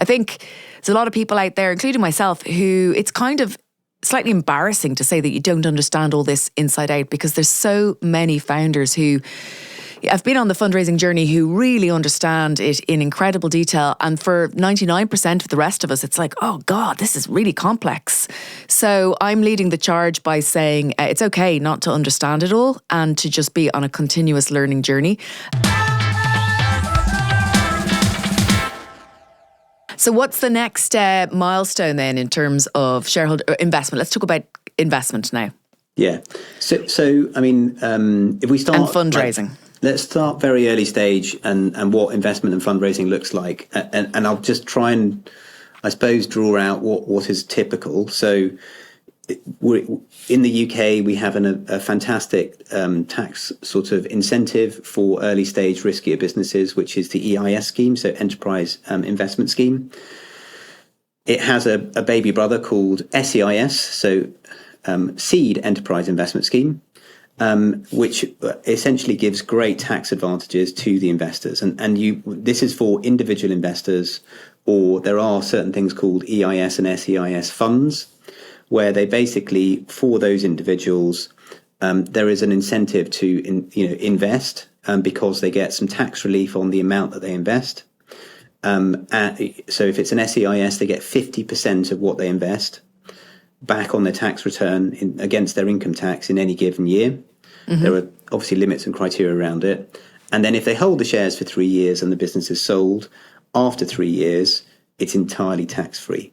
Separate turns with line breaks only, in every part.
I think there's a lot of people out there, including myself, who it's kind of slightly embarrassing to say that you don't understand all this inside out, because there's so many founders who have been on the fundraising journey who really understand it in incredible detail. And for 99% of the rest of us, it's like, oh God, this is really complex. So I'm leading the charge by saying it's okay not to understand it all and to just be on a continuous learning journey. So what's the next milestone then in terms of shareholder investment? Let's talk about investment now.
Yeah. So I mean, if we start...
And fundraising.
Let's start very early stage and what investment and fundraising looks like. And I'll just try and, I suppose, draw out what is typical. So in the UK, we have a fantastic tax sort of incentive for early stage riskier businesses, which is the EIS scheme, so Enterprise Investment Scheme. It has a baby brother called SEIS, so Seed Enterprise Investment Scheme. Which essentially gives great tax advantages to the investors. And this is for individual investors, or there are certain things called EIS and SEIS funds, where they basically, for those individuals, there is an incentive to invest because they get some tax relief on the amount that they invest. So if it's an SEIS, they get 50% of what they invest back on their tax return against their income tax in any given year. Mm-hmm. There are obviously limits and criteria around it. And then if they hold the shares for 3 years and the business is sold, after 3 years, it's entirely tax-free.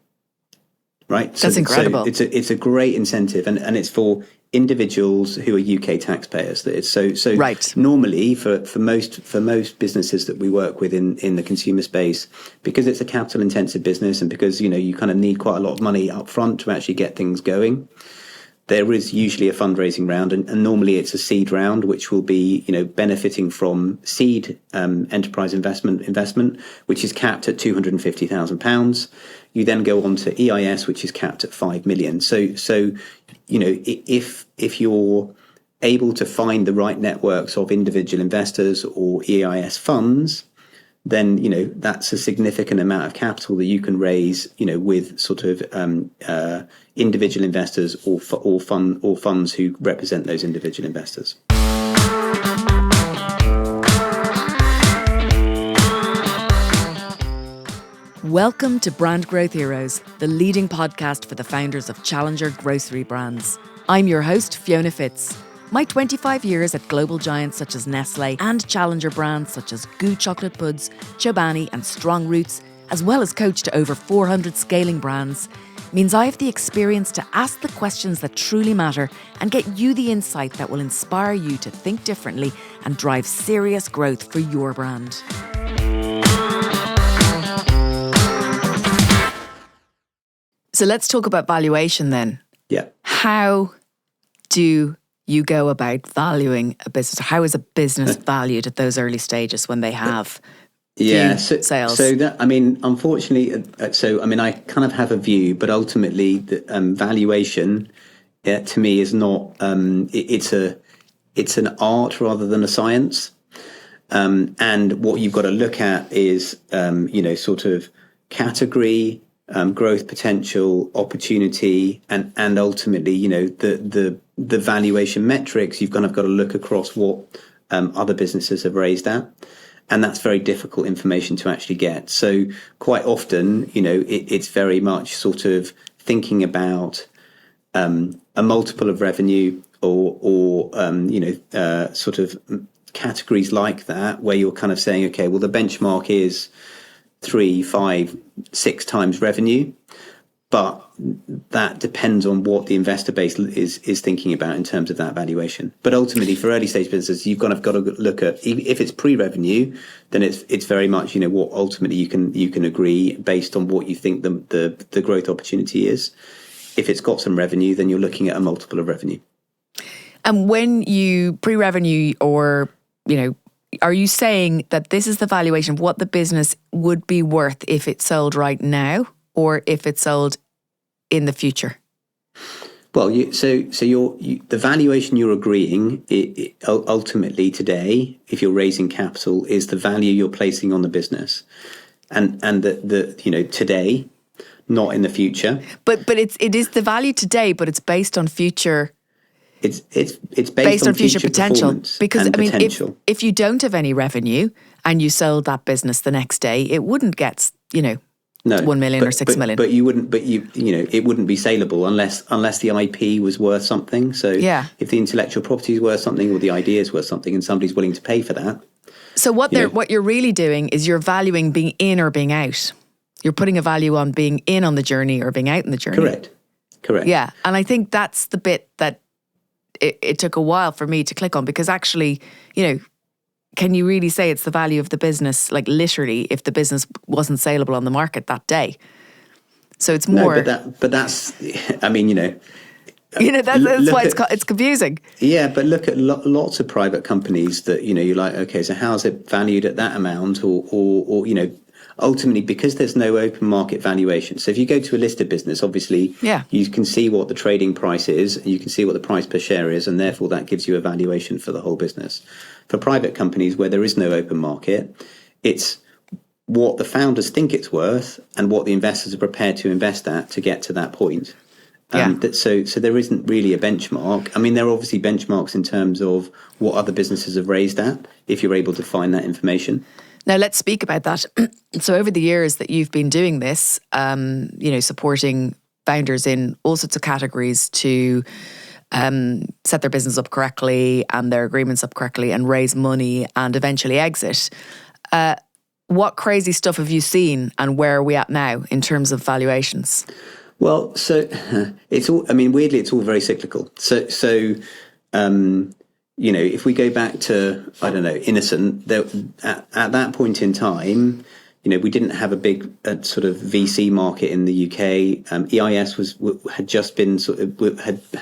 Right?
That's incredible.
So it's a great incentive, and it's for individuals who are UK taxpayers. That it's so
right.
Normally for most businesses that we work with in the consumer space, because it's a capital intensive business and because you kind of need quite a lot of money up front to actually get things going, there is usually a fundraising round, and normally it's a seed round, which will be, benefiting from seed enterprise investment, which is capped at £250,000. You then go on to EIS, which is capped at 5 million. So if you're able to find the right networks of individual investors or EIS funds, then that's a significant amount of capital that you can raise, with sort of individual investors or funds who represent those individual investors.
Welcome to Brand Growth Heroes, the leading podcast for the founders of challenger grocery brands. I'm your host, Fiona Fitz. My 25 years at global giants such as Nestle and challenger brands such as Goo Chocolate Puds, Chobani and Strong Roots, as well as coached over 400 scaling brands, means I have the experience to ask the questions that truly matter and get you the insight that will inspire you to think differently and drive serious growth for your brand. So let's talk about valuation then.
Yeah.
How do you go about valuing a business? How is a business valued at those early stages when they have sales?
So that, unfortunately, I kind of have a view, but ultimately, the valuation to me is not. It's an art rather than a science, and what you've got to look at is sort of category. Growth potential, opportunity, and ultimately, the valuation metrics. You've kind of got to look across what other businesses have raised at, and that's very difficult information to actually get. So quite often, it's very much sort of thinking about a multiple of revenue or sort of categories like that, where you're kind of saying, okay, well, the benchmark is 3, 5, 6 times revenue, but that depends on what the investor base is thinking about in terms of that valuation. But ultimately, for early stage businesses, you've kind of got to look at, if it's pre-revenue, then it's very much what ultimately you can agree based on what you think the growth opportunity is. If it's got some revenue, then you're looking at a multiple of revenue. And
when you pre-revenue or are you saying that this is the valuation of what the business would be worth if it sold right now or if it sold in the future?
Well, the valuation you're agreeing ultimately today, if you're raising capital, is the value you're placing on the business. and the today, not in the future.
But it is the value today, but it's based on future.
It's based on future
potential. Because I mean,
potential.
if you don't have any revenue and you sold that business the next day, it wouldn't get,
No,
1 million or 6 million.
But you wouldn't. But it wouldn't be saleable unless the IP was worth something. So if the intellectual property is worth something, or the idea is worth something, and somebody's willing to pay for that.
So what you're really doing is you're valuing being in or being out. You're putting a value on being in on the journey or being out in the journey.
Correct.
Yeah, and I think that's the bit that it took a while for me to click on, because actually, can you really say it's the value of the business, like literally, if the business wasn't saleable on the market that day? So it's more.
No, but that's. I mean,
that's why it's confusing.
Yeah, but look at lots of private companies that you're like, okay, so how's it valued at that amount, or ultimately, because there's no open market valuation. So if you go to a listed business, obviously, you can see what the trading price is, and you can see what the price per share is, and therefore that gives you a valuation for the whole business. For private companies where there is no open market, it's what the founders think it's worth and what the investors are prepared to invest at to get to that point. So there isn't really a benchmark. I mean, there are obviously benchmarks in terms of what other businesses have raised at, if you're able to find that information.
Now, let's speak about that. So over the years that you've been doing this, supporting founders in all sorts of categories to set their business up correctly and their agreements up correctly and raise money and eventually exit. What crazy stuff have you seen, and where are we at now in terms of valuations?
Well, so it's all, I mean, weirdly, it's all very cyclical. So if we go back to, I don't know, Innocent, at that point in time, we didn't have a big sort of VC market in the UK. EIS had just been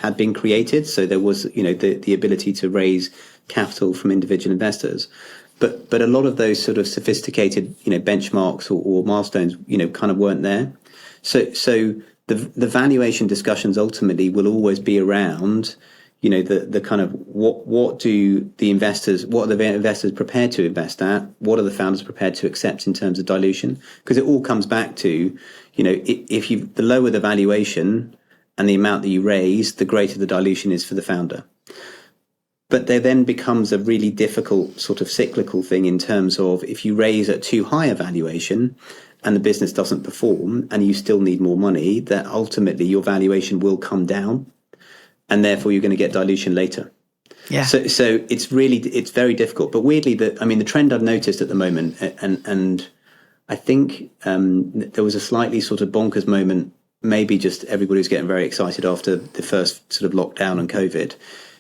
had been created, so there was the ability to raise capital from individual investors. But a lot of those sort of sophisticated benchmarks or milestones kind of weren't there. So the valuation discussions ultimately will always be around the kind of what are the investors prepared to invest at? What are the founders prepared to accept in terms of dilution? Because it all comes back to, if the lower the valuation and the amount that you raise, the greater the dilution is for the founder. But there then becomes a really difficult sort of cyclical thing in terms of, if you raise at too high a valuation and the business doesn't perform and you still need more money, that ultimately your valuation will come down. And therefore, you're going to get dilution later. Yeah. So it's very difficult. But weirdly, the trend I've noticed at the moment, and I think there was a slightly sort of bonkers moment. Maybe just everybody's getting very excited after the first sort of lockdown and COVID.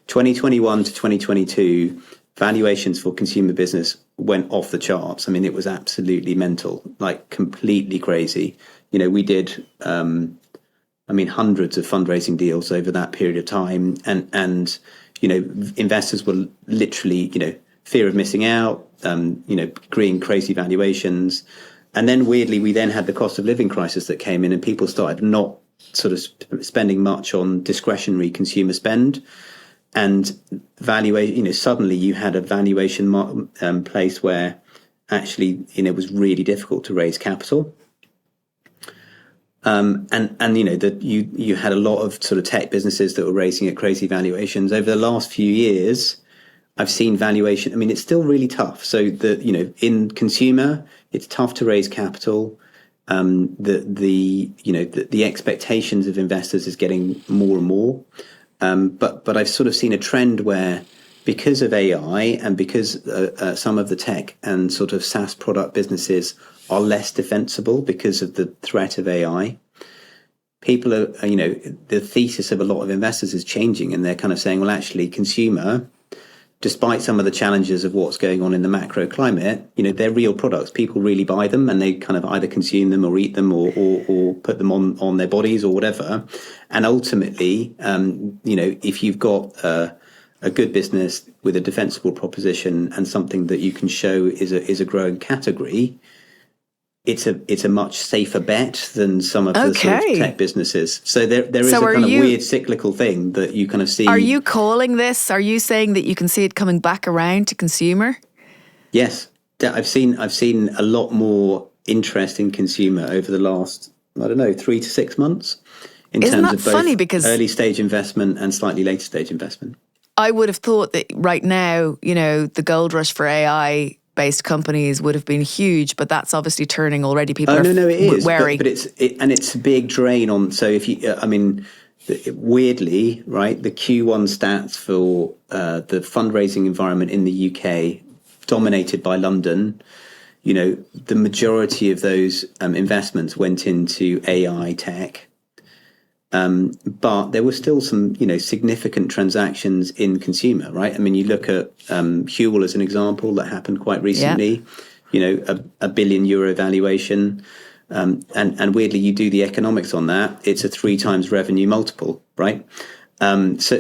2021 to 2022, valuations for consumer business went off the charts. I mean, it was absolutely mental, like completely crazy. We did. Hundreds of fundraising deals over that period of time, and investors were literally, fear of missing out, agreeing crazy valuations, and then weirdly we then had the cost of living crisis that came in, and people started not sort of spending much on discretionary consumer spend, and valuation. Suddenly you had a valuation place where actually it was really difficult to raise capital. You had a lot of sort of tech businesses that were raising at crazy valuations. Over the last few years, I've seen valuation. I mean, it's still really tough. So in consumer, it's tough to raise capital. The expectations of investors is getting more and more. But I've sort of seen a trend where, because of AI and because some of the tech and sort of SaaS product businesses are less defensible because of the threat of AI, people are, the thesis of a lot of investors is changing, and they're kind of saying, well, actually, consumer, despite some of the challenges of what's going on in the macro climate, they're real products. People really buy them, and they kind of either consume them or eat them or put them on their bodies or whatever. And ultimately, if you've got a good business with a defensible proposition and something that you can show is a growing category, it's a much safer bet than some of the sort of tech businesses. So there is a kind of weird cyclical thing that you kind of see.
Are you calling this? Are you saying that you can see it coming back around to consumer?
Yes, I've seen a lot more interest in consumer over the last, 3 to 6 months in
Isn't
terms
that
of both
funny? Because
early stage investment and slightly later stage investment.
I would have thought that right now, the gold rush for AI-based companies would have been huge, but that's obviously turning already. People
No, it is
wary.
but it's a big drain on. So if you, weirdly, right, the Q1 stats for the fundraising environment in the UK, dominated by London, the majority of those investments went into AI tech. But there were still some, significant transactions in consumer, right? I mean, you look at Huel as an example that happened quite recently, a €1 billion valuation. And weirdly, you do the economics on that, it's a 3 times revenue multiple, right? I don't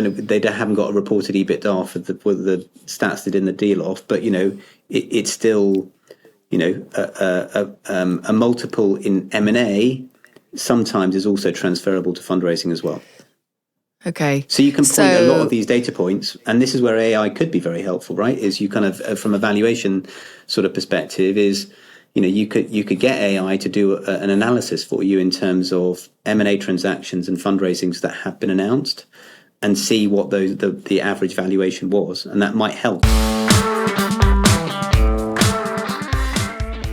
know, they haven't got a reported EBITDA for the stats they did in the deal off, but it's still, a multiple in M&A sometimes is also transferable to fundraising as well.
Okay.
So you can point a lot of these data points, and this is where AI could be very helpful, right? Is you kind of, from a valuation sort of perspective, is, you could get AI to do an analysis for you in terms of M&A transactions and fundraisings that have been announced, and see what the average valuation was, and that might help.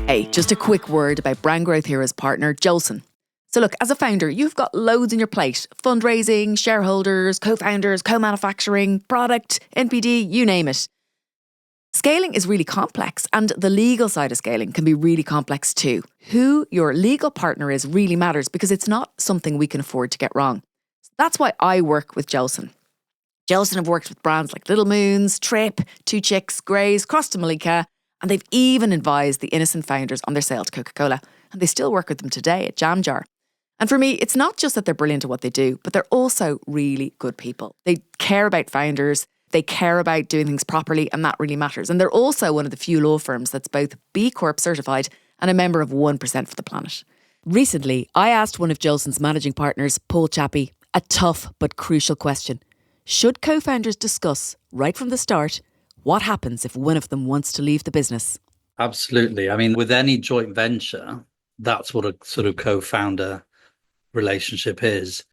Hey, just a quick word about Brand Growth Heroes partner, Joelson. So look, as a founder, you've got loads on your plate. Fundraising, shareholders, co-founders, co-manufacturing, product, NPD, you name it. Scaling is really complex, and the legal side of scaling can be really complex too. Who your legal partner is really matters, because it's not something we can afford to get wrong. That's why I work with Joelson. Joelson have worked with brands like Little Moons, Trip, Two Chicks, Grays, Costa Malika, and they've even advised the innocent founders on their sale to Coca-Cola. And they still work with them today at Jam Jar. And for me, it's not just that they're brilliant at what they do, but they're also really good people. They care about founders, they care about doing things properly, and that really matters. And they're also one of the few law firms that's both B Corp certified and a member of 1% for the Planet. Recently, I asked one of Joelson's managing partners, Paul Chappie, a tough but crucial question. Should co-founders discuss, right from the start, what happens if one of them wants to leave the business?
Absolutely. I mean, with any joint venture, that's what a sort of co-founder relationship is.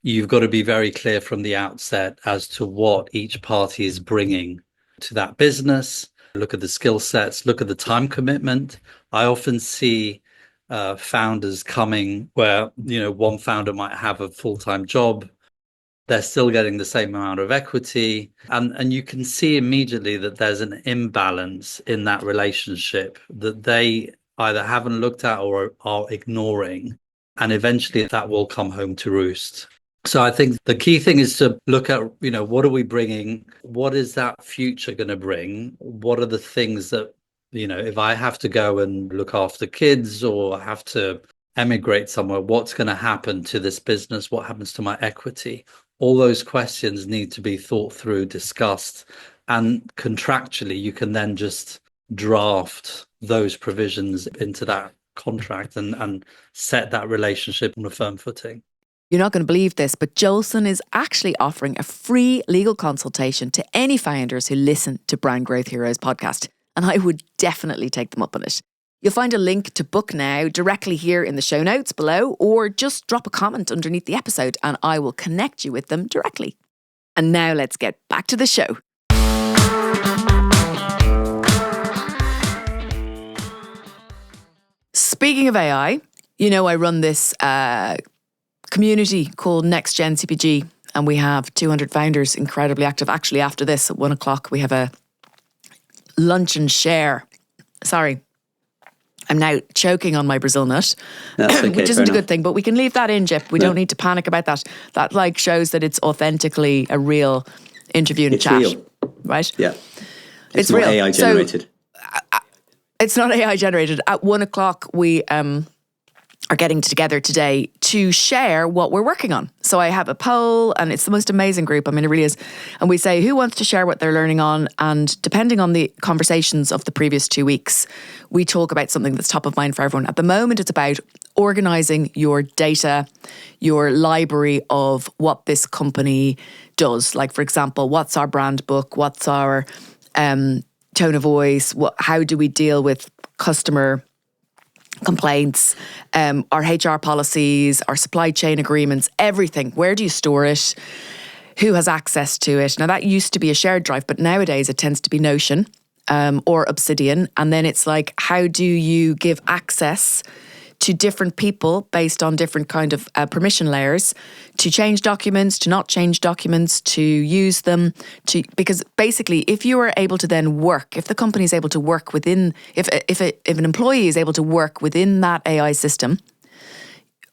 You've got to be very clear from the outset as to what each party is bringing to that business. Look at the skill sets, look at the time commitment. I often see founders coming where, one founder might have a full-time job. They're still getting the same amount of equity. And you can see immediately that there's an imbalance in that relationship that they either haven't looked at or are ignoring. And eventually that will come home to roost. So I think the key thing is to look at, what are we bringing? What is that future going to bring? What are the things that, if I have to go and look after kids or have to emigrate somewhere, what's going to happen to this business? What happens to my equity? All those questions need to be thought through, discussed, and contractually you can then just draft those provisions into that contract and set that relationship on a firm footing.
You're not going to believe this, but Joelson is actually offering a free legal consultation to any founders who listen to Brand Growth Heroes podcast, and I would definitely take them up on it. You'll find a link to book now directly here in the show notes below, or just drop a comment underneath the episode and I will connect you with them directly. And now let's get back to the show. Speaking of AI, I run this community called Next Gen CPG, and we have 200 founders incredibly active. Actually, after this at 1:00, we have a lunch and share. Sorry, I'm now choking on my Brazil nut,
Okay,
which isn't a good thing, but we can leave that in, Jip. We don't need to panic about that. That shows that it's authentically a real interview and chat.
Real.
Right?
Yeah.
It's
not
real.
AI generated.
It's not AI generated. At 1:00, we are getting together today to share what we're working on. So I have a poll, and it's the most amazing group. I mean, it really is. And we say who wants to share what they're learning on. And depending on the conversations of the previous 2 weeks, we talk about something that's top of mind for everyone. At the moment, it's about organising your data, your library of what this company does. Like, for example, what's our brand book? What's our tone of voice? How do we deal with customer complaints, our HR policies, our supply chain agreements, everything? Where do you store it? Who has access to it? Now, that used to be a shared drive, but nowadays it tends to be Notion or Obsidian. And then it's like, how do you give access to different people based on different kind of permission layers to change documents, to not change documents, to use them, because basically if you are able to then work, if the company is able to work within, if an employee is able to work within that AI system,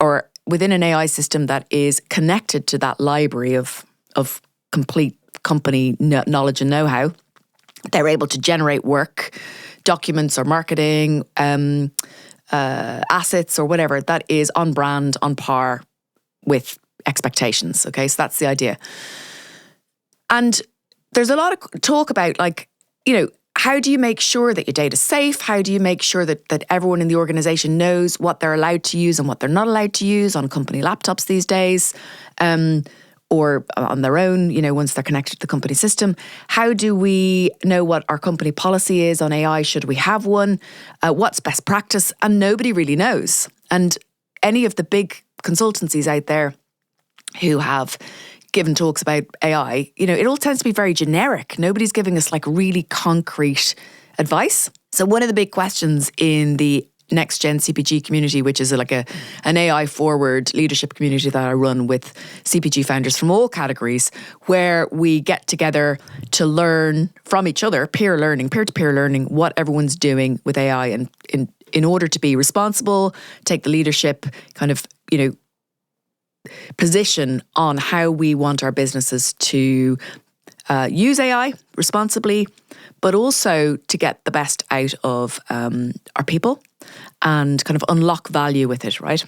or within an AI system that is connected to that library of complete company knowledge and know-how, they're able to generate work, documents or marketing, assets or whatever that is on brand, on par with expectations. Okay, so that's the idea. And there's a lot of talk about, like, you know, how do you make sure that your data's safe? How do you make sure that everyone in the organization knows what they're allowed to use and what they're not allowed to use on company laptops these days? Or on their own, you know, once they're connected to the company system. How do we know what our company policy is on AI? Should we have one? What's best practice? And nobody really knows. And any of the big consultancies out there who have given talks about AI, you know, it all tends to be very generic. Nobody's giving us like really concrete advice. So one of the big questions in the Next Gen CPG community, which is like an AI forward leadership community that I run with CPG founders from all categories, where we get together to learn from each other, peer-to-peer learning, what everyone's doing with AI, and in order to be responsible, take the leadership kind of, you know, position on how we want our businesses to use AI responsibly, but also to get the best out of our people and kind of unlock value with it, right?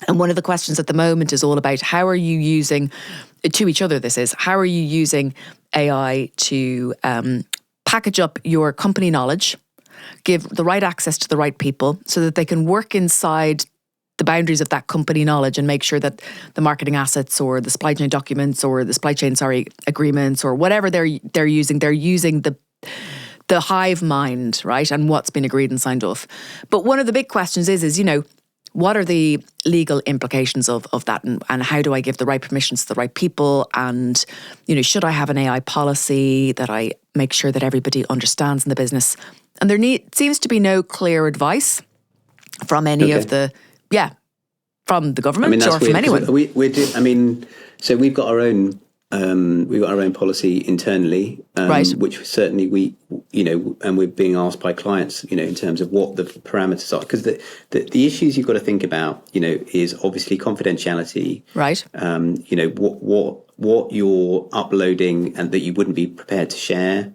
And one of the questions at the moment is all about how are you using, to each other this is, how are you using AI to package up your company knowledge, give the right access to the right people so that they can work inside the boundaries of that company knowledge and make sure that the marketing assets or the supply chain documents or the supply chain, agreements or whatever they're using the hive mind, right? And what's been agreed and signed off. But one of the big questions is, you know, what are the legal implications of that, and how do I give the right permissions to the right people? And, you know, should I have an AI policy that I make sure that everybody understands in the business? And there seems to be no clear advice from any of the, from the government or from anyone.
So we've got our own policy internally,
right,
which certainly we, you know, and we're being asked by clients, you know, in terms of what the parameters are, because the issues you've got to think about, you know, is obviously confidentiality,
right?
You know, what you're uploading and that you wouldn't be prepared to share,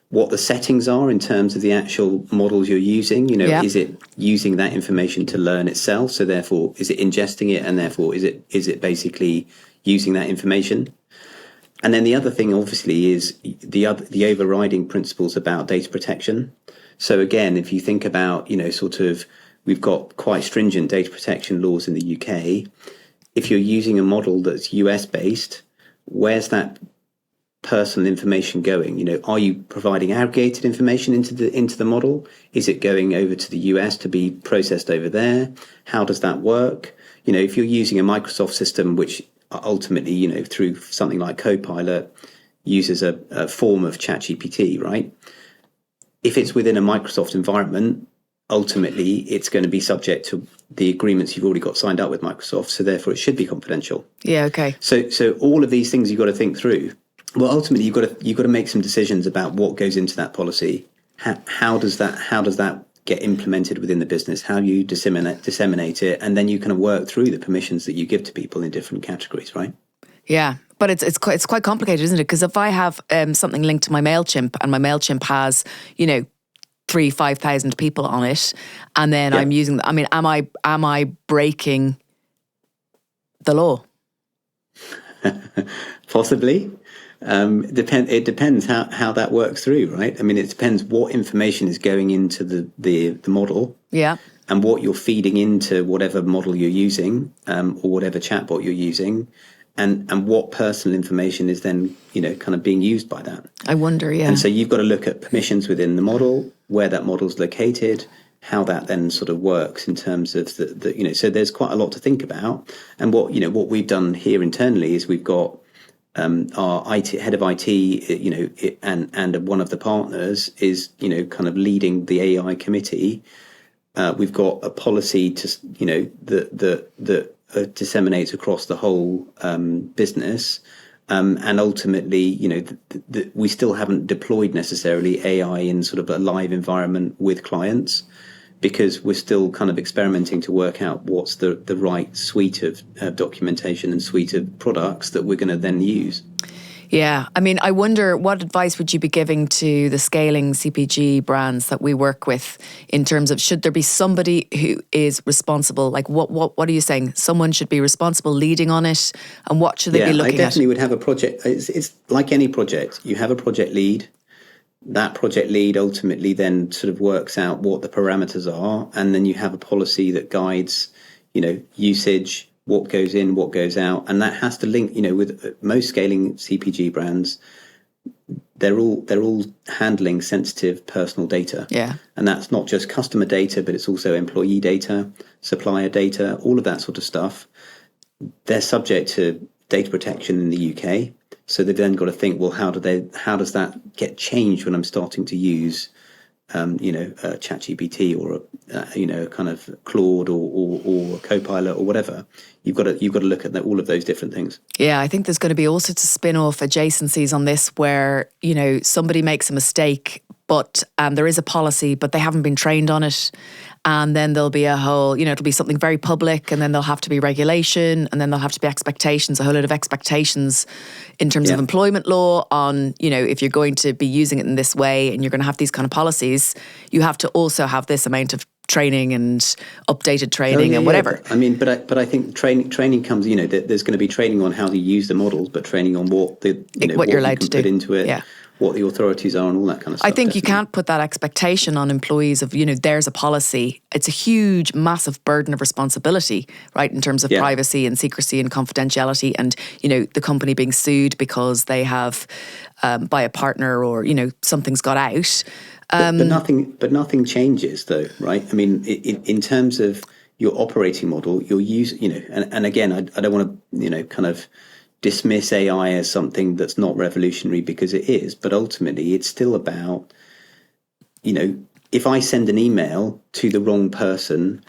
what the settings are in terms of the actual models you're using. You know, is it using that information to learn itself? So therefore, is it ingesting it, and therefore is it basically using that information? And then the other thing, obviously, is the overriding principles about data protection. So again, if you think about, you know, sort of, we've got quite stringent data protection laws in the UK. If you're using a model that's US based, where's that personal information going? You know, are you providing aggregated information into the model? Is it going over to the US to be processed over there? How does that work? You know, if you're using a Microsoft system, which ultimately, you know, through something like Copilot uses a form of ChatGPT, right? If it's within a Microsoft environment, ultimately it's going to be subject to the agreements you've already got signed up with Microsoft. So therefore it should be confidential.
Yeah. Okay.
So all of these things you've got to think through. Well, ultimately you've got to make some decisions about what goes into that policy. How does that get implemented within the business? How do you disseminate it? And then you kind of work through the permissions that you give to people in different categories, right?
Yeah, but it's quite complicated, isn't it? Because if I have something linked to my MailChimp, and my MailChimp has, you know, 3,000-5,000 people on it, and then I'm using, I mean, am I breaking the law?
Possibly. It depends how that works through, right? I mean, it depends what information is going into the model, and what you're feeding into whatever model you're using, or whatever chatbot you're using, and what personal information is then, kind of being used by that.
I wonder, yeah.
And so you've got to look at permissions within the model, where that model's located, how that then sort of works in terms of so there's quite a lot to think about. And what we've done here internally is we've got our head of IT, and one of the partners is, kind of leading the AI committee. We've got a policy that disseminates across the whole business. And ultimately, we still haven't deployed necessarily AI in sort of a live environment with clients, because we're still kind of experimenting to work out what's the right suite of documentation and suite of products that we're going to then use.
Yeah. I mean, I wonder, what advice would you be giving to the scaling CPG brands that we work with, in terms of, should there be somebody who is responsible? Like, what are you saying? Someone should be responsible leading on it, and what should they be looking at?
I definitely would have a project. It's like any project. You have a project lead. That project lead ultimately then sort of works out what the parameters are, and then you have a policy that guides, usage, what goes in, what goes out, and that has to link. With most scaling CPG brands, they're all handling sensitive personal data.
Yeah,
and that's not just customer data, but it's also employee data, supplier data, all of that sort of stuff. They're subject to data protection in the UK. So they've then got to think, well, how does that get changed when I'm starting to use, ChatGPT or kind of Claude or Copilot or whatever. You've got to look at all of those different things.
Yeah, I think there's going to be all sorts of spin-off adjacencies on this, where somebody makes a mistake, but there is a policy, but they haven't been trained on it. And then there'll be a whole, it'll be something very public, and then there'll have to be regulation, and then there'll have to be expectations, a whole lot of expectations in terms of employment law on, if you're going to be using it in this way and you're going to have these kind of policies, you have to also have this amount of training and updated training and whatever.
I mean, but I think training comes, there's going to be training on how to use the models, but training on what
you're allowed to do,
put into it. What the authorities are and all that kind of stuff.
I think you can't put that expectation on employees of, there's a policy. It's a huge, massive burden of responsibility, right, in terms of privacy and secrecy and confidentiality, and, the company being sued because they have, by a partner, or, something's got out.
But nothing changes, though, right? I mean, in terms of your operating model, you're using, and again, I don't want to, kind of dismiss AI as something that's not revolutionary, because it is, but ultimately it's still about, if I send an email to the wrong person,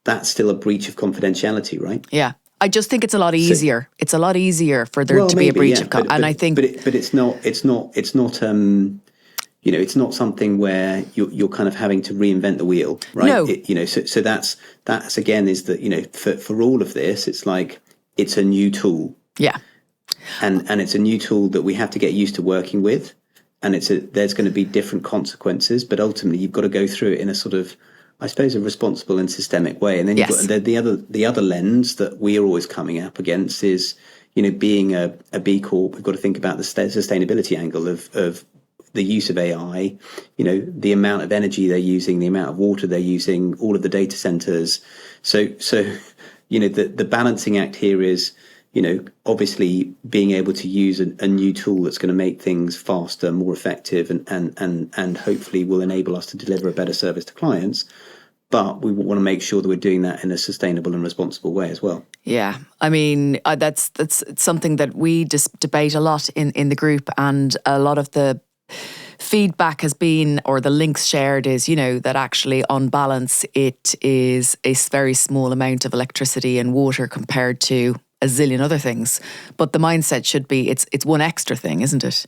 that's still a breach of confidentiality, right?
Yeah. I just think it's a lot easier. It's a lot easier for there to be a breach of and I think,
but it's not it's not something where you're kind of having to reinvent the wheel, right?
No.
So that's again is that, for all of this, it's like, it's a new tool.
Yeah.
And it's a new tool that we have to get used to working with, and there's going to be different consequences, but ultimately you've got to go through it in a sort of, I suppose, a responsible and systemic way. And then you've got the other lens that we are always coming up against is, being a B Corp, we've got to think about the sustainability angle of the use of AI, the amount of energy they're using, the amount of water they're using, all of the data centers. So the balancing act here is, obviously being able to use a new tool that's going to make things faster, more effective, and hopefully will enable us to deliver a better service to clients. But we want to make sure that we're doing that in a sustainable and responsible way as well.
Yeah, I mean, that's something that we debate a lot in the group, and a lot of the feedback has been, or the links shared is, that actually on balance it is a very small amount of electricity and water compared to a zillion other things. But the mindset should be, it's one extra thing, isn't it?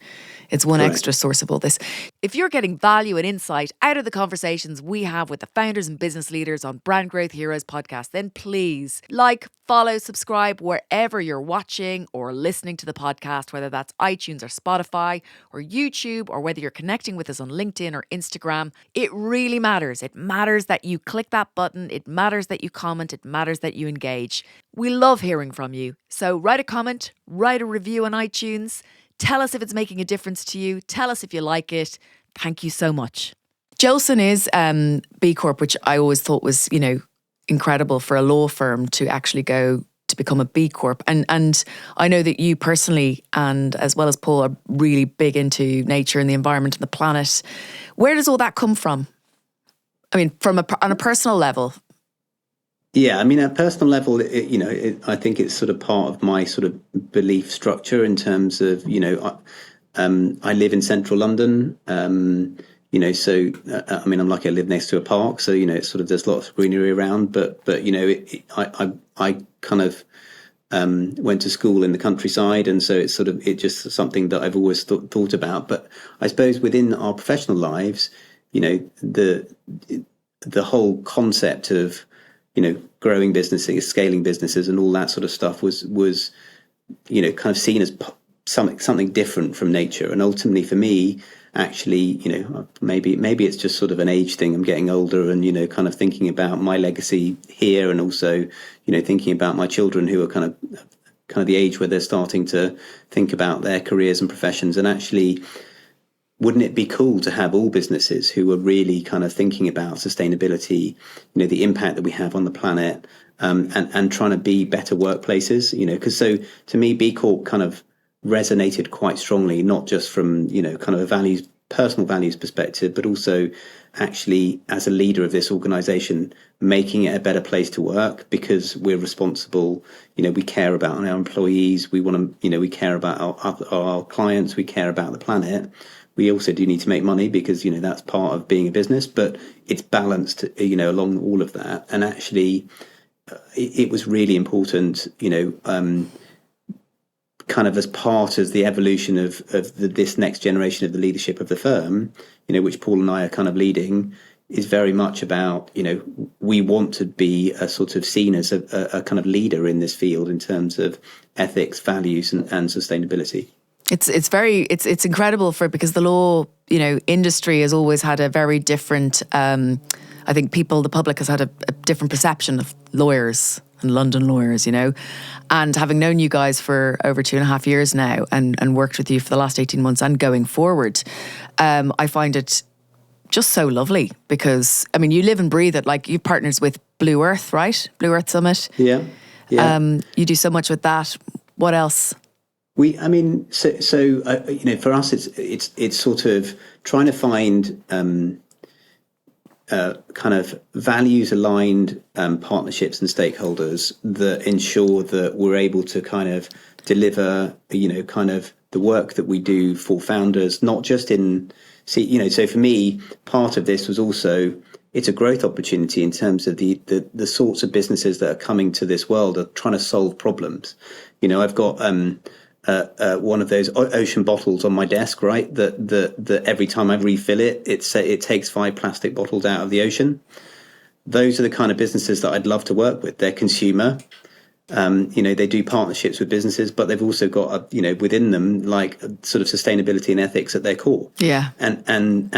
It's one extra source of all this. If you're getting value and insight out of the conversations we have with the founders and business leaders on Brand Growth Heroes podcast, then please follow, subscribe wherever you're watching or listening to the podcast, whether that's iTunes or Spotify or YouTube, or whether you're connecting with us on LinkedIn or Instagram. It really matters. It matters that you click that button. It matters that you comment. It matters that you engage. We love hearing from you. So write a comment, write a review on iTunes. Tell us if it's making a difference to you. Tell us if you like it. Thank you so much. Joelson is B Corp, which I always thought was, incredible for a law firm to actually go to become a B Corp. And I know that you personally, and as well as Paul, are really big into nature and the environment and the planet. Where does all that come from? I mean, on a personal level.
Yeah, I mean, at a personal level, I think it's sort of part of my sort of belief structure in terms of, I live in central London, so I mean, I'm lucky I live next to a park, so it's sort of there's lots of greenery around, but I kind of went to school in the countryside, and so it's just something that I've always thought about. But I suppose within our professional lives, the whole concept of growing businesses, scaling businesses, and all that sort of stuff was kind of seen as something different from nature. And ultimately, for me, actually, maybe it's just sort of an age thing. I'm getting older, and kind of thinking about my legacy here, and also thinking about my children who are kind of the age where they're starting to think about their careers and professions. And actually, wouldn't it be cool to have all businesses who are really kind of thinking about sustainability, the impact that we have on the planet, and trying to be better workplaces, because so to me, B Corp kind of resonated quite strongly, not just from, kind of a personal values perspective, but also actually as a leader of this organization, making it a better place to work because we're responsible. We care about our employees. We want to, we care about our clients. We care about the planet. We also do need to make money because, that's part of being a business, but it's balanced, along all of that. And actually, it was really important, kind of as part of the evolution of this next generation of the leadership of the firm, which Paul and I are kind of leading, is very much about, we want to be a sort of seen as a kind of leader in this field in terms of ethics, values, and sustainability.
It's incredible because the law, industry has always had a very different, I think the public has had a different perception of lawyers and London lawyers, and having known you guys for over 2.5 years now and worked with you for the last 18 months and going forward, I find it just so lovely because, I mean, you live and breathe it. Like, you partners with Blue Earth, right? Blue Earth Summit.
Yeah.
You do so much with that. What else?
For us, it's sort of trying to find kind of values aligned partnerships and stakeholders that ensure that we're able to kind of deliver, kind of the work that we do for founders, not just so for me, part of this was also, it's a growth opportunity in terms of the sorts of businesses that are coming to this world are trying to solve problems. I've got one of those ocean bottles on my desk, right? That every time I refill it, it takes 5 plastic bottles out of the ocean. Those are the kind of businesses that I'd love to work with. They're consumer. They do partnerships with businesses, but they've also got within them like sort of sustainability and ethics at their core.
Yeah.
And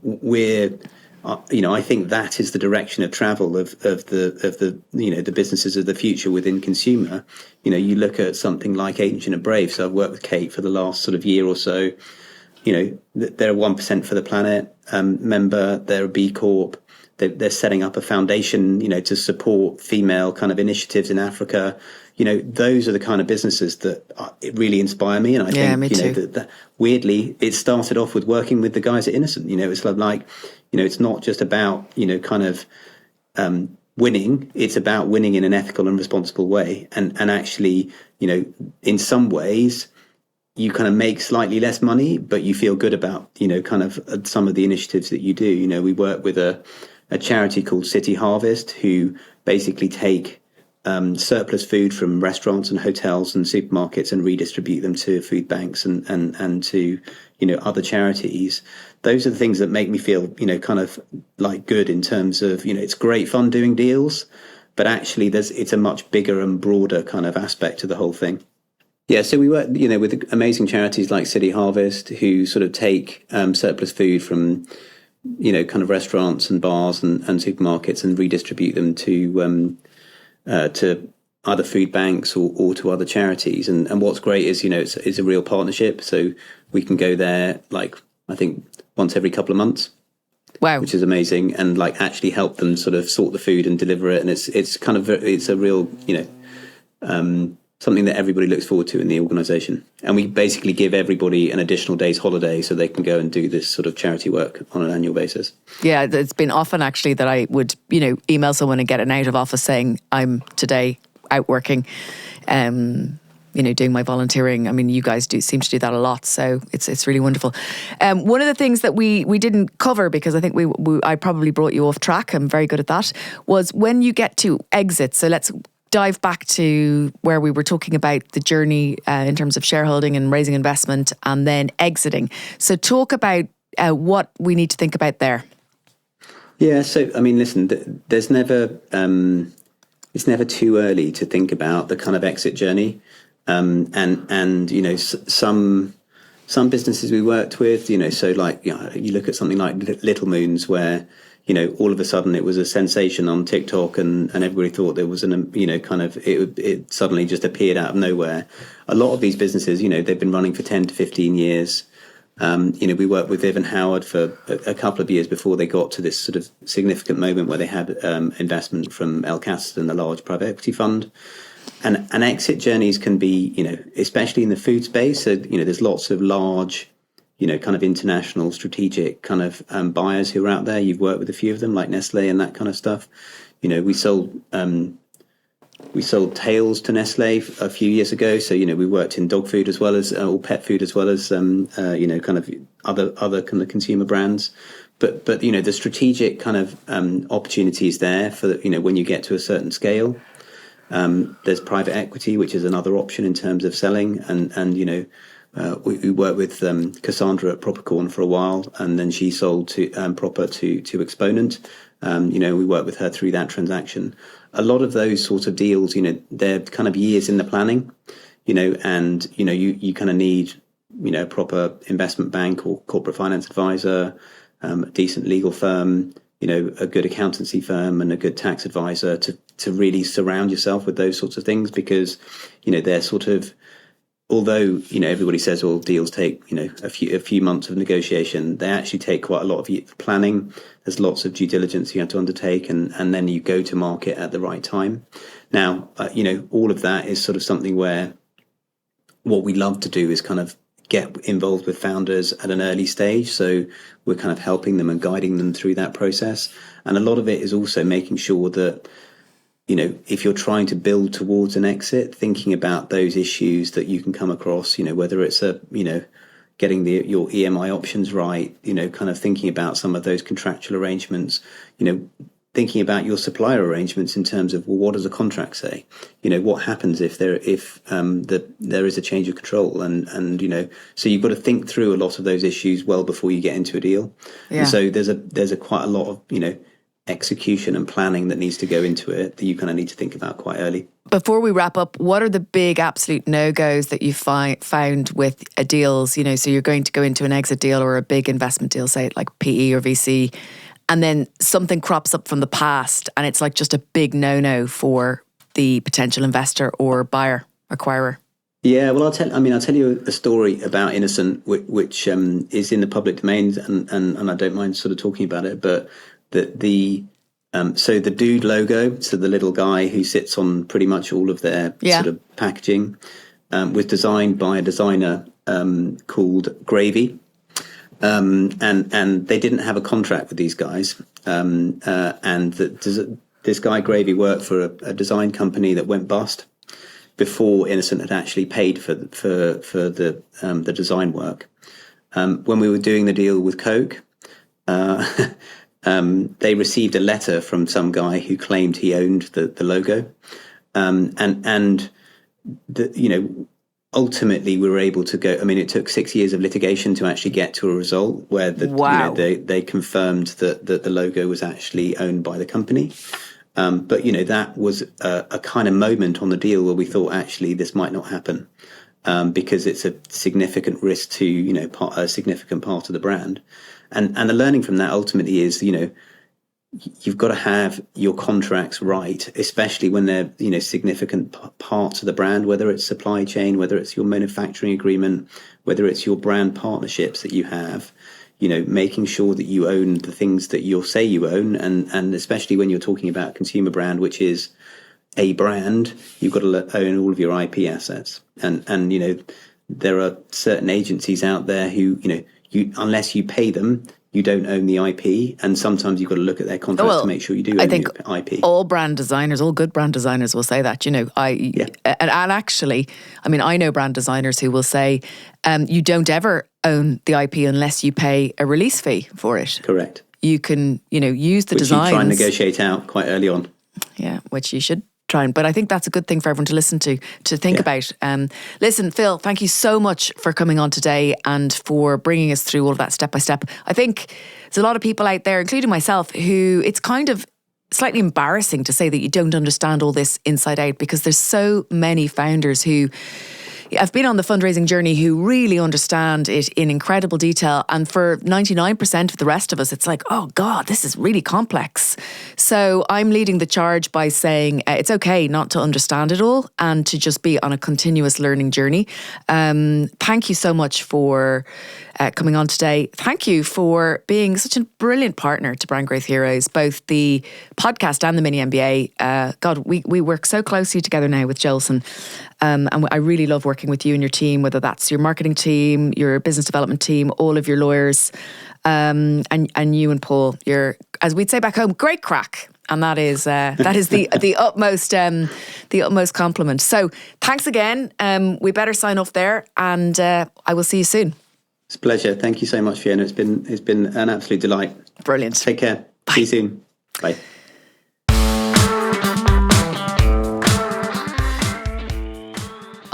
we're. I think that is the direction of travel of the businesses of the future within consumer. You look at something like Ancient and Brave. So I've worked with Kate for the last sort of year or so. They're a 1% for the Planet member. They're a B Corp. They're setting up a foundation, to support female kind of initiatives in Africa. Those are the kind of businesses that it really inspire me. And I think, that weirdly, it started off with working with the guys at Innocent. It's like, it's not just about, kind of winning. It's about winning in an ethical and responsible way. And actually, in some ways, you kind of make slightly less money, but you feel good about, kind of some of the initiatives that you do. We work with a charity called City Harvest, who basically take surplus food from restaurants and hotels and supermarkets and redistribute them to food banks and to other charities. Those are the things that make me feel kind of like good in terms of it's great fun doing deals, but actually it's a much bigger and broader kind of aspect to the whole thing. Yeah, so we work with amazing charities like City Harvest, who sort of take surplus food from kind of restaurants and bars and supermarkets and redistribute them to other food banks or to other charities. And what's great is, it's a real partnership. So we can go there, like, I think once every couple of months.
Wow.
Which is amazing. And like actually help them sort of sort the food and deliver it. And it's kind of, it's a real, something that everybody looks forward to in the organisation. And we basically give everybody an additional day's holiday so they can go and do this sort of charity work on an annual basis.
Yeah, it's been often actually that I would, email someone and get an out of office saying, I'm today out working, doing my volunteering. I mean, you guys do seem to do that a lot, so it's really wonderful. One of the things that we didn't cover, because I think I probably brought you off track, I'm very good at that, was when you get to exit. So let's dive back to where we were talking about the journey in terms of shareholding and raising investment and then exiting. So talk about what we need to think about there.
Yeah, so I mean, listen, there's never it's never too early to think about the kind of exit journey. And some businesses we worked with, so like, you look at something like Little Moons, where, all of a sudden it was a sensation on TikTok and everybody thought there was it suddenly just appeared out of nowhere. A lot of these businesses, they've been running for 10 to 15 years. We worked with Viv and Howard for a couple of years before they got to this sort of significant moment where they had investment from El Castellan, a large private equity fund. And exit journeys can be, especially in the food space, so, there's lots of large, kind of international strategic kind of buyers who are out there. You've worked with a few of them, like Nestle and that kind of stuff. We sold tails to Nestle a few years ago. So, we worked in dog food as well as, or pet food as well as, kind of other kind of consumer brands. But the strategic kind of opportunities there for, when you get to a certain scale. There's private equity, which is another option in terms of selling. And we worked with Cassandra at Propercorn for a while, and then she sold to Proper to Exponent. We worked with her through that transaction. A lot of those sorts of deals, they're kind of years in the planning, and, you kind of need, a proper investment bank or corporate finance advisor, a decent legal firm, a good accountancy firm and a good tax advisor to really surround yourself with those sorts of things, because, they're sort of, although, everybody says all deals take, a few months of negotiation, they actually take quite a lot of planning. There's lots of due diligence you have to undertake, and then you go to market at the right time. Now, all of that is sort of something where what we love to do is kind of get involved with founders at an early stage. So we're kind of helping them and guiding them through that process. And a lot of it is also making sure that, if you're trying to build towards an exit, thinking about those issues that you can come across, whether it's getting your EMI options right, kind of thinking about some of those contractual arrangements, thinking about your supplier arrangements in terms of, well, what does a contract say? What happens if there is a change of control, and so you've got to think through a lot of those issues well before you get into a deal. Yeah. And so there's quite a lot of execution and planning that needs to go into it that you kind of need to think about quite early.
Before we wrap up, what are the big absolute no-goes that you found with deals? So you're going to go into an exit deal or a big investment deal, say like PE or VC, and then something crops up from the past and it's like just a big no-no for the potential investor or buyer, acquirer.
Yeah, well, I'll tell you a story about Innocent, which is in the public domain, and I don't mind sort of talking about it, but so the dude logo, so the little guy who sits on pretty much all of their sort of packaging, was designed by a designer called Gravy. And they didn't have a contract with these guys. This guy Gravy worked for a design company that went bust before Innocent had actually paid for the design work. When we were doing the deal with Coke, they received a letter from some guy who claimed he owned the logo, ultimately we were able to go. I mean, it took 6 years of litigation to actually get to a result where they confirmed that the logo was actually owned by the company. But that was a kind of moment on the deal where we thought actually this might not happen, because it's a significant risk to a significant part of the brand. And the learning from that ultimately is, you've got to have your contracts right, especially when they're, significant parts of the brand, whether it's supply chain, whether it's your manufacturing agreement, whether it's your brand partnerships that you have, making sure that you own the things that you'll say you own. And especially when you're talking about consumer brand, which is, a brand, you've got to own all of your IP assets. And there are certain agencies out there who, unless you pay them, you don't own the IP. And sometimes you've got to look at their contracts to make sure you do own your IP.
All good brand designers will say that, and actually, I mean, I know brand designers who will say, you don't ever own the IP unless you pay a release fee for it.
Correct.
You can, use the designs.
Which you try and negotiate out quite early on.
Yeah, which you should try and, but I think that's a good thing for everyone to listen to think about. Listen, Phil, thank you so much for coming on today and for bringing us through all of that step by step. I think there's a lot of people out there, including myself, who it's kind of slightly embarrassing to say that you don't understand all this inside out, because there's so many founders who I've been on the fundraising journey who really understand it in incredible detail. And for 99% of the rest of us, it's like, oh God, this is really complex. So I'm leading the charge by saying it's okay not to understand it all and to just be on a continuous learning journey. Thank you so much for coming on today. Thank you for being such a brilliant partner to Brand Growth Heroes, both the podcast and the mini MBA. God, we work so closely together now with Joelson. And I really love working with you and your team, whether that's your marketing team, your business development team, all of your lawyers, and you and Paul. You're, as we'd say back home, great crack. And that is the utmost compliment. So thanks again. We better sign off there, and I will see you soon.
It's a pleasure. Thank you so much, Fiona. It's been an absolute delight.
Brilliant.
Take care.
Bye.
See you soon. Bye.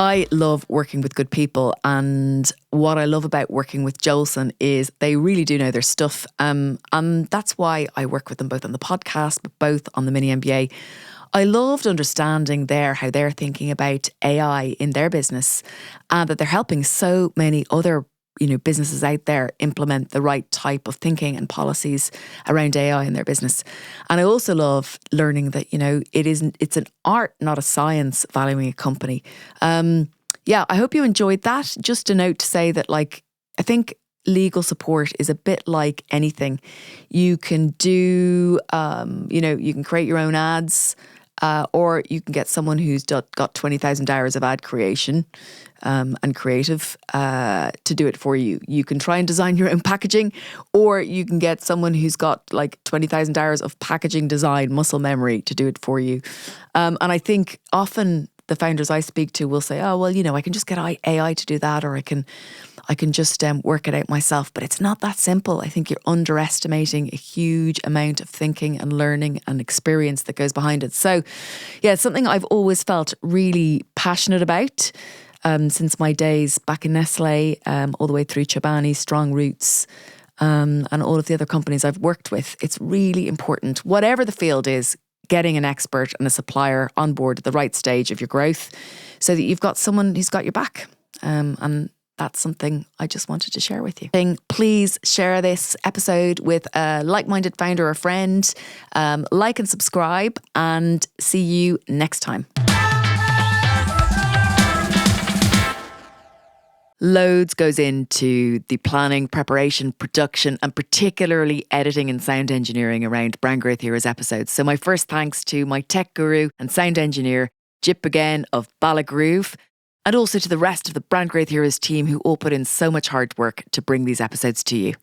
I love working with good people, and what I love about working with Joelson is they really do know their stuff, and that's why I work with them both on the podcast but both on the mini MBA. I loved understanding how they're thinking about AI in their business, and that they're helping so many other businesses out there implement the right type of thinking and policies around AI in their business. And I also love learning that, it's an art, not a science, valuing a company. I hope you enjoyed that. Just a note to say that, I think legal support is a bit like anything. You can do, you can create your own ads, or you can get someone who's got 20,000 hours of ad creation and creative to do it for you. You can try and design your own packaging, or you can get someone who's got 20,000 hours of packaging design muscle memory to do it for you. And I think often the founders I speak to will say, oh, well, I can just get AI to do that, or I can just work it out myself. But it's not that simple. I think you're underestimating a huge amount of thinking and learning and experience that goes behind it. So, yeah, it's something I've always felt really passionate about since my days back in Nestle, all the way through Chobani, Strong Roots, and all of the other companies I've worked with. It's really important, whatever the field is, getting an expert and a supplier on board at the right stage of your growth so that you've got someone who's got your back. And that's something I just wanted to share with you. Please share this episode with a like-minded founder or friend. Like and subscribe, and see you next time. Loads goes into the planning, preparation, production, and particularly editing and sound engineering around Brand Growth Heroes episodes. So my first thanks to my tech guru and sound engineer, Jip again of Ballagroove, and also to the rest of the Brand Growth Heroes team who all put in so much hard work to bring these episodes to you.